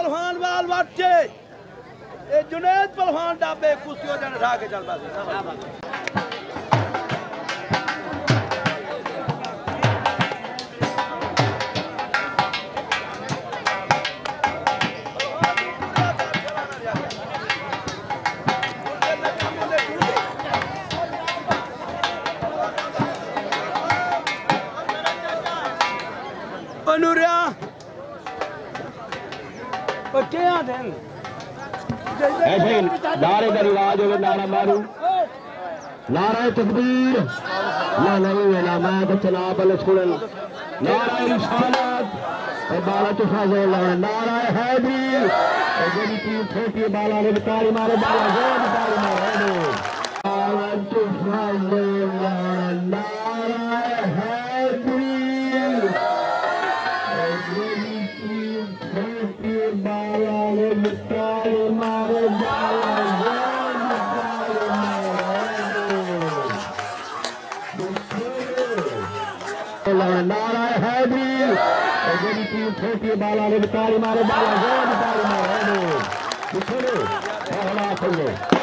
पहलवान वाल वाटे ए जुनेद पहलवान डाबे कुश्तियों जन उठा के चल पासे अनुरिया क्या दिन ऐसे नारे का रिवाज होगा नारा मारू नारा तकबीर ना नहीं है ना मैं तो चला बल स्कूल नारा रिसालत और बाला तुफा जो नारा हैदरी और जब की छोटी बाला ने बितारी मारे बाला जोर बितारी मारे बाला तुफा जो नारा हैदरी बाला ने बितारी मारे बाला नारा हैदरी और जब की छोटी बाला ने बितारी मारे बाला जोर बितारी मारे